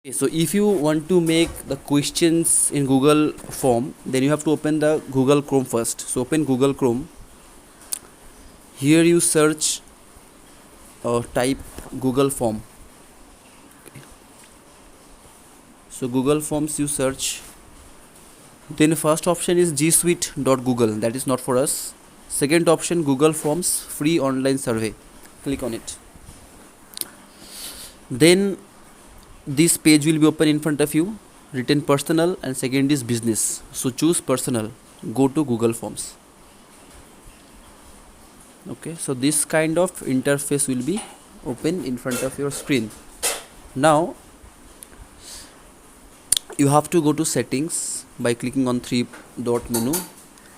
Okay, so if you want to make the questions in Google form, then you have to open the Google Chrome first. So open Google Chrome. Here you search type Google form. So Google Forms you search. Then first option is gsuite.google. That is not for us. Second option Google Forms free online survey. Click on it. Then this page will be open in front of you, written personal, and second is business. So choose personal. Go to Google Forms. Okay, so this kind of interface will be open in front of your screen. Now you have to go to settings by clicking on three dot menu.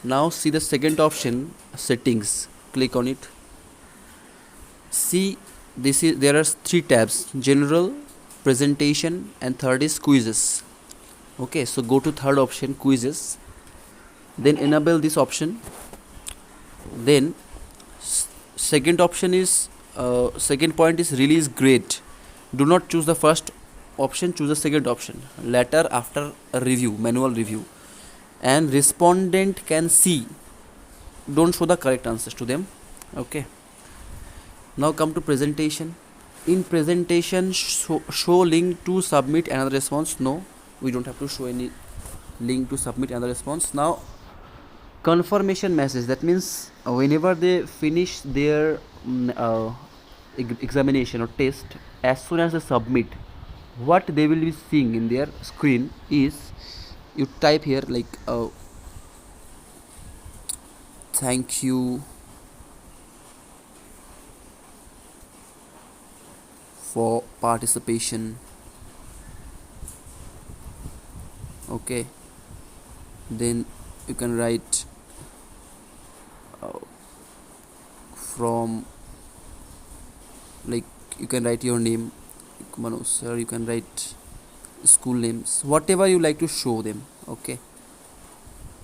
Now see the second option, settings. Click on it. See, there are three tabs: general, presentation, and third is quizzes. Okay, so go to third option, quizzes. Then enable this option. Then second option is second point is release grade. Do not choose the first option, choose the second option. Later, after a review, manual review, and respondent can see. Don't show the correct answers to them. Okay, now come to presentation. In presentation, show link to submit another response. No, we don't have to show any link to submit another response. Now confirmation message, that means whenever they finish their examination or test, as soon as they submit, what they will be seeing in their screen is, you type here like thank you for participation. Okay, then you can write from, like, you can write your name, Manu sir, you can write school names, whatever you like to show them. Okay,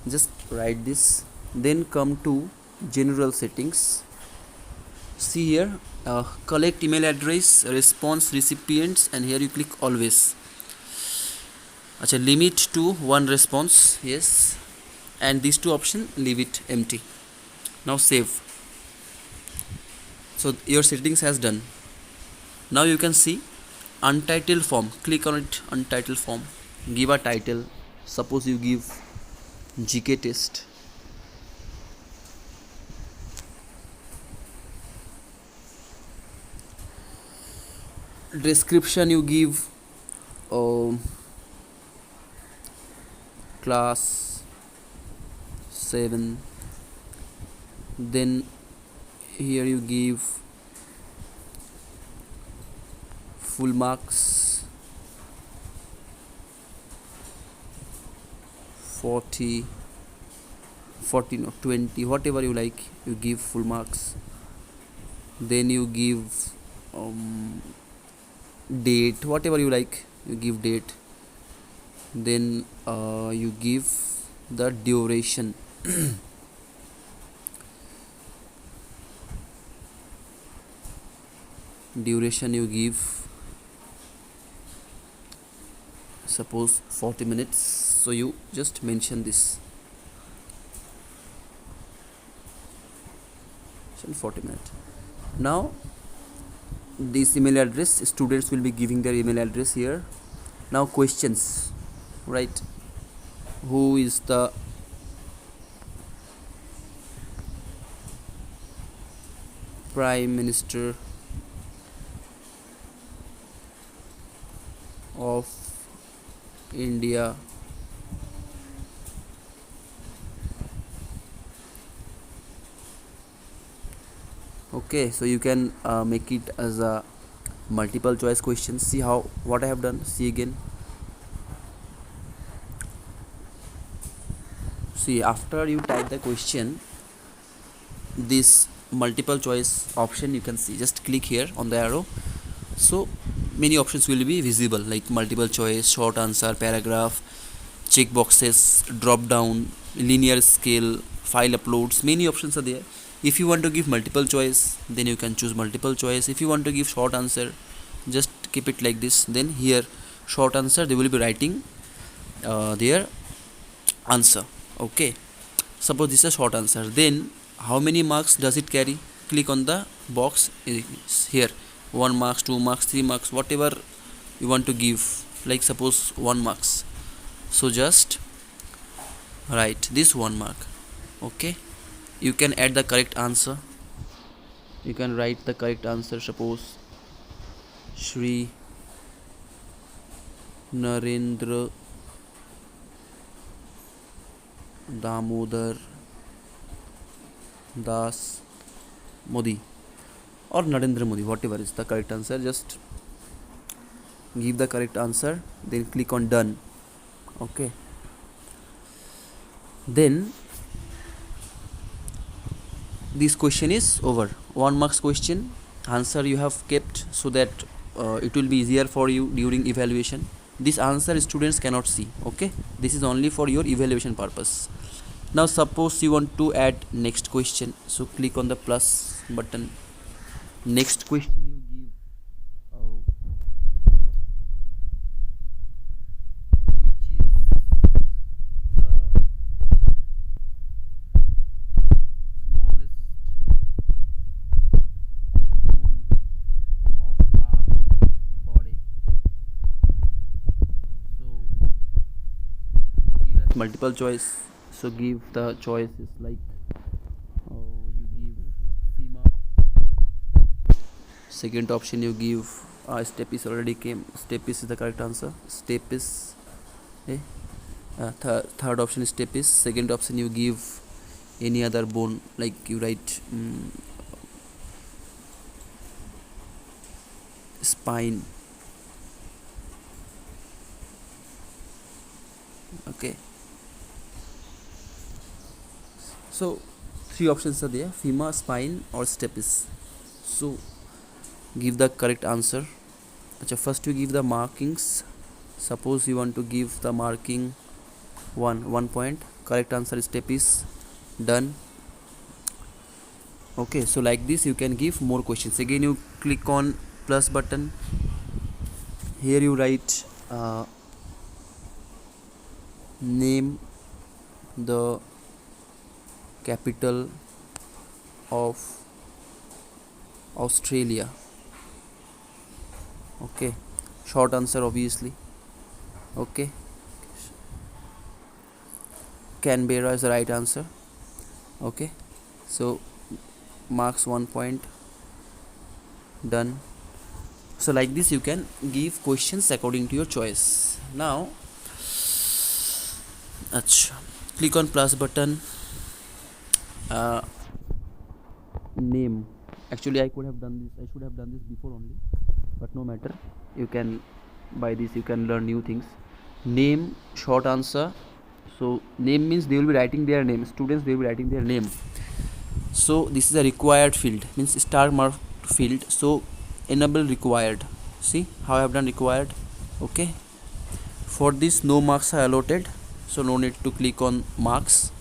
just write this. Then come to general settings. See here, collect email address, response recipients, and here you click always. Acha, limit to one response, yes, and these two options leave it empty. Now save. So your settings has done. Now you can see untitled form. Click on it, untitled form. Give a title. Suppose you give GK test. Description you give class 7. Then here you give full marks 40 no 20, whatever you like, you give full marks. Then you give date, whatever you like, you give date. Then you give the duration. Duration you give, suppose 40 minutes, so you just mention this, 40 minutes. Now this email address, students will be giving their email address here. Now questions, right? Who is the Prime Minister of India? Okay, so you can make it as a multiple choice question. See how what I have done. See again. See, after you type the question, this multiple choice option you can see, just click here on the arrow. So many options will be visible, like multiple choice, short answer, paragraph, check boxes, drop down, linear scale, file uploads. Many options are there. If you want to give multiple choice, then you can choose multiple choice. If you want to give short answer, just keep it like this. Then here short answer, they will be writing their answer. Okay, suppose this is a short answer, then how many marks does it carry? Click on the box here, 1 marks, 2 marks, 3 marks, whatever you want to give. Like suppose 1 marks, so just write this 1 mark. Okay, you can add the correct answer. You can write the correct answer. Suppose Shri Narendra Damodar Das Modi or Narendra Modi, whatever is the correct answer. Just give the correct answer, then click on done. Okay, then this question is over. 1 marks question answer you have kept, so that it will be easier for you during evaluation. This answer students cannot see. Okay, this is only for your evaluation purpose. Now suppose you want to add next question, so click on the plus button. Next question you give which is the smallest bone of our body. So give us multiple choice. So give the choices like you give femur. Second option you give stapes. Already came. Stapes is the correct answer. Stapes. Okay. Third option is stapes. Second option you give any other bone, like you write spine. Okay. So 3 options are there: femur, spine or stapes. So give the correct answer. First you give the markings. Suppose you want to give the marking 1 point. Correct answer is stapes. Done. Okay, so like this you can give more questions. Again you click on plus button. Here you write name the capital of Australia. Okay, short answer obviously. Okay, Canberra is the right answer. Okay, so marks 1 point. Done. So like this you can give questions according to your choice. Now click on plus button. Name. Actually I should have done this before only, but no matter. You can, by this you can learn new things. Name, short answer. So name means they will be writing their name. Students, they will be writing their name. So this is a required field, means star mark field. So enable required. See how I have done required. Okay, for this no marks are allotted, so no need to click on marks.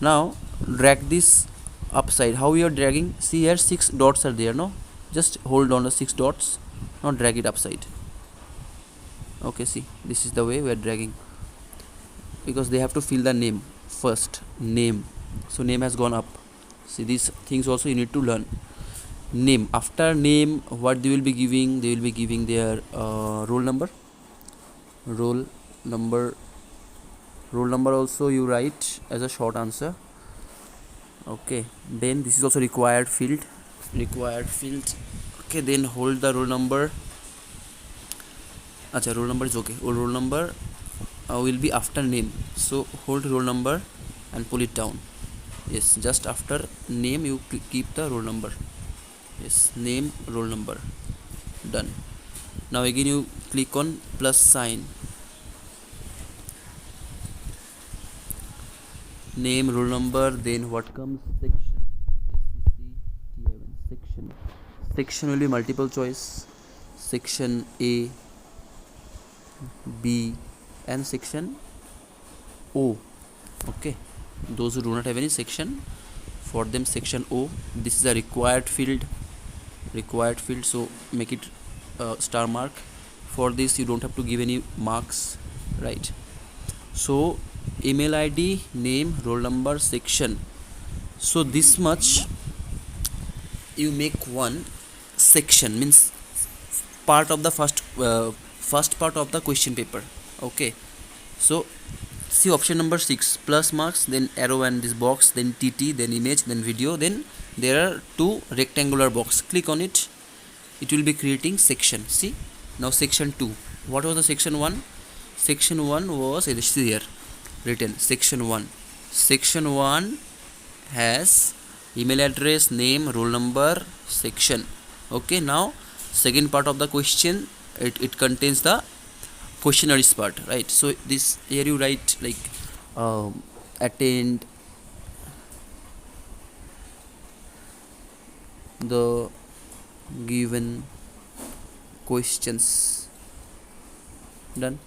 Now drag this upside. How we are dragging? See here 6 dots are there. No, just hold on the 6 dots. Now drag it upside. Okay, see, this is the way we are dragging, because they have to fill the name first. Name, so name has gone up. See, these things also you need to learn. Name, after name what they will be giving? They will be giving their roll number. Roll number also you write as a short answer. Okay, then this is also required field. Okay, then hold the roll number. Roll number is okay. Roll number will be after name, so hold roll number and pull it down. Yes, just after name you keep the roll number. Yes, name, roll number. Done. Now again you click on plus sign. Name, roll number, then what comes? Section will be multiple choice. Section A, B and section O. Okay, those who do not have any section, for them section O. This is a required field, so make it star mark. For this you don't have to give any marks, right? So email id, name, roll number, section. So this much you make one section, means part of the first part of the question paper. Okay, so see option number 6, plus marks, then arrow and this box, then tt, then image, then video, then there are two rectangular box. Click on it, it will be creating section. See, now section 2. What was the section 1? Section 1 was here written section 1. Section 1 has email address, name, roll number, section. Okay, now second part of the question, it contains the questionnaires part, right? So this here you write like attend the given questions, done.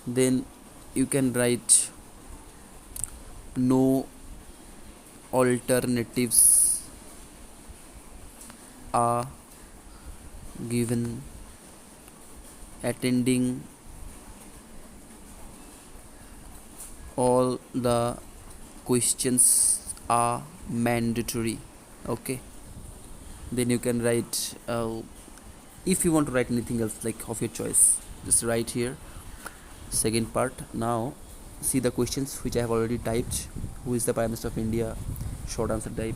Then you can write no alternatives are given, attending all the questions are mandatory. Okay, then you can write if you want to write anything else like of your choice, just write here second part. Now see the questions which I have already typed. Who is the Prime Minister of India? Short answer type.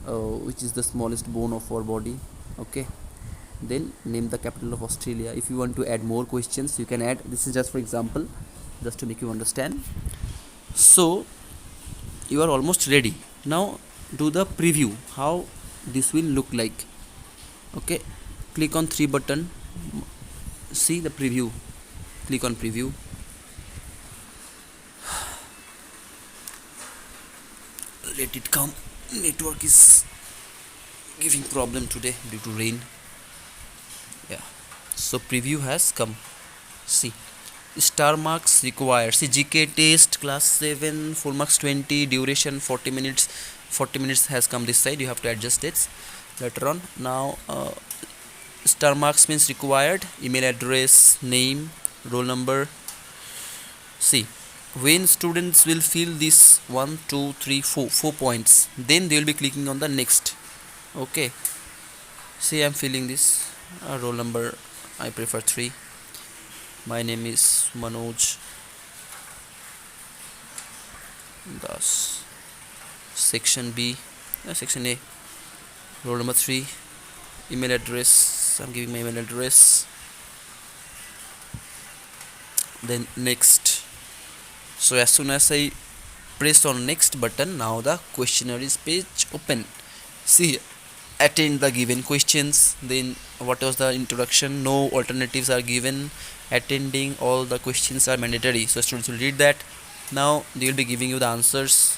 Which is the smallest bone of our body? Okay, then name the capital of Australia. If you want to add more questions you can add. This is just for example, just to make you understand. So you are almost ready. Now do the preview, how this will look like. Okay, click on 3 button, see the preview, click on preview. Let it come, network is giving problem today due to rain. Yeah, so preview has come. See, star marks required. See, GK test class 7, full marks 20, duration 40 minutes. 40 minutes has come this side, you have to adjust it later on. Now star marks means required, email address, name, roll number. See, when students will fill this 1 2 3 4 points, then they will be clicking on the next. Okay, see, I am filling this roll number, I prefer 3. My name is Manoj Das. Section B, section A, roll number 3, email address, I'm giving my email address, then next. So as soon as I press on next button, now the questionnaires page open. See, attend the given questions, then what was the introduction, no alternatives are given, attending all the questions are mandatory. So students will read that. Now they will be giving you the answers.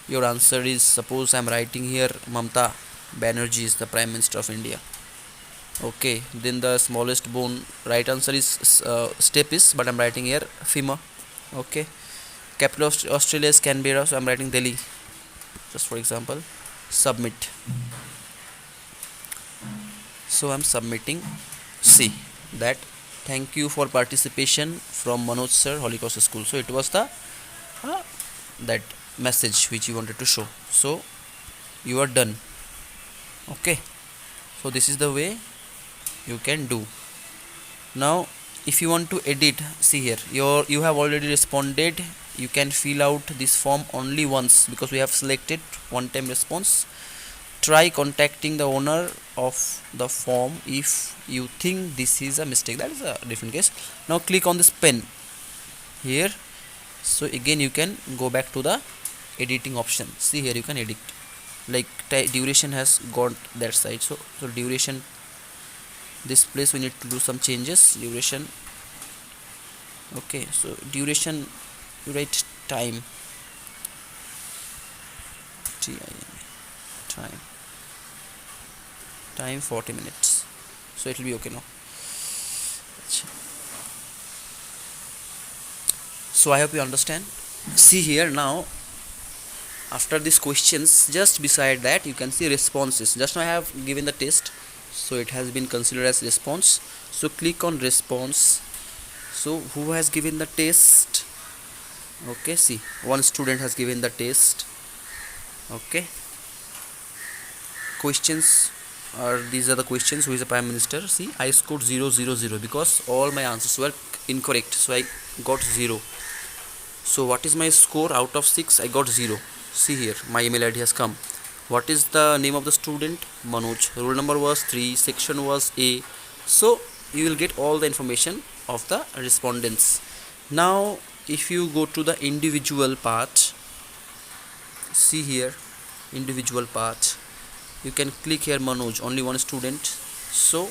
Your answer is, suppose I am writing here Mamata Banerjee is the Prime Minister of India. Okay, then the smallest bone, right answer is step is, but I am writing here femur. Okay, capital of Australia is Canberra, so I am writing Delhi, just for example. Submit. So I am submitting. See that, thank you for participation from Manoj sir, Holy Cross School. So it was the that message which you wanted to show. So you are done. Okay, so this is the way you can do. Now if you want to edit, see here, you have already responded. You can fill out this form only once because we have selected one time response. Try contacting the owner of the form if you think this is a mistake. That is a different case. Now click on this pen here. So again you can go back to the editing option. See here, you can edit, like duration has got that side. So duration, this place we need to do some changes. Duration. Okay, so duration, you write time, time 40 minutes. So it will be okay now. So I hope you understand. See here, now after these questions, just beside that you can see responses. Just now I have given the test. so it has been considered as response. So click on response. So who has given the test? Okay, see, one student has given the test. Okay, questions are, these are the questions. Who is the prime minister? See, I scored 0 0 0 because all my answers were incorrect, so I got 0. So what is my score out of 6? I got 0. See here, my email ID has come. What is the name of the student? Manoj. Roll number was 3, section was A. So you will get all the information of the respondents. Now if you go to the individual part, see here, individual part, you can click here Manoj, only one student. So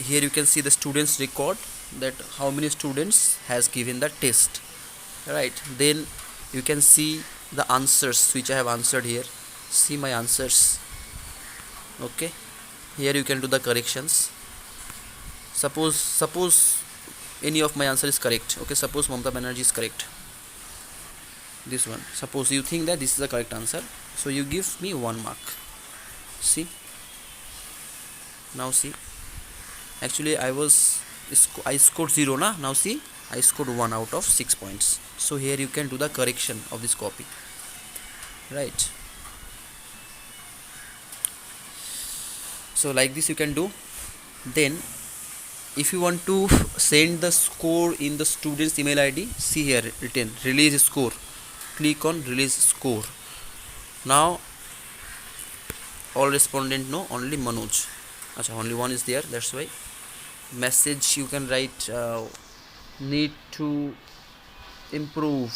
here you can see the students record, that how many students has given the test, right? Then you can see the answers which I have answered here. See my answers. Okay, here you can do the corrections. Suppose any of my answer is correct. Okay, suppose Mamta Banerjee is correct, this one, suppose you think that this is the correct answer, so you give me 1 mark. See, now see, actually I scored 0 na. Now see, I scored 1 out of 6 points. So here you can do the correction of this copy, right? So like this you can do. Then if you want to send the score in the student's email ID, see here written release score. Click on release score. Now all respondent no, only Manoj. Achha, only one is there, that's why. Message you can write need to improve.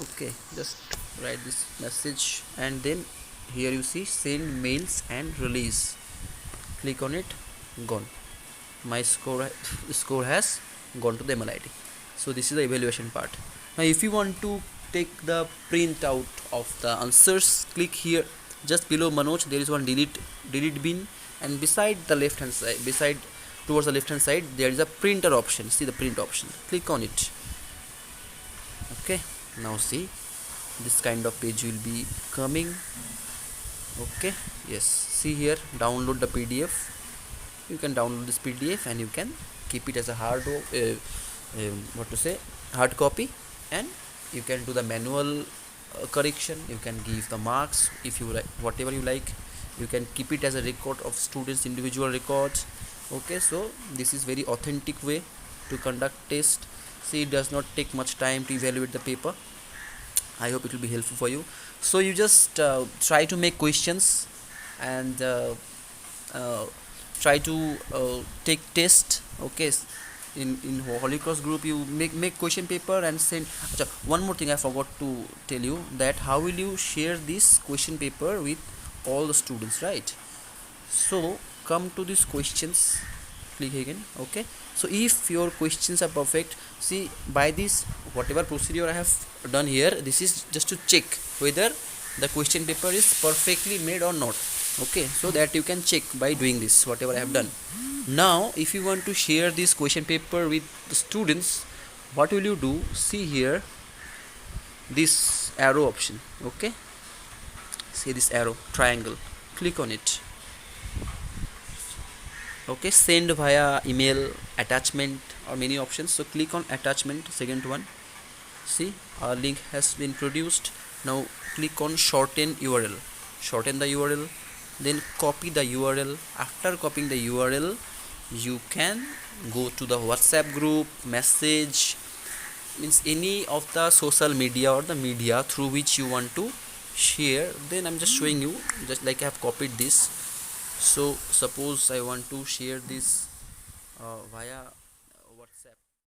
Okay, just write this message, and then here you see send mails and release. Click on it, gone. My score has gone to the email ID. So this is the evaluation part. Now if you want to take the print out of the answers, click here just below Manoj. There is one delete bin, and beside the left hand side, towards the left hand side, there is a printer option. See the print option, click on it. Okay, now see, this kind of page will be coming. Okay, yes, see here, download the PDF. You can download this PDF and you can keep it as a hard copy, and you can do the manual correction. You can give the marks if you like, whatever you like. You can keep it as a record of students' individual records. Okay, so this is very authentic way to conduct test. See, it does not take much time to evaluate the paper. I hope it will be helpful for you. So you just try to make questions and try to take test. Okay, in Holy Cross group you make question paper and send. Achha, one more thing I forgot to tell you, that how will you share this question paper with all the students, right? So come to these questions, click again. Okay, so if your questions are perfect, see, by this whatever procedure I have done here, this is just to check whether the question paper is perfectly made or not. Okay, so that you can check by doing this whatever I have done. Now if you want to share this question paper with the students, what will you do? See here, this arrow option. Okay, see this arrow triangle, click on it. Okay, send via email, attachment, or many options. So click on attachment, second one. See, our link has been produced. Now click on shorten URL, shorten the URL, then copy the URL. After copying the URL, you can go to the WhatsApp group, message, means any of the social media or the media through which you want to share. Then I'm just showing you, just like I have copied this. So suppose I want to share this via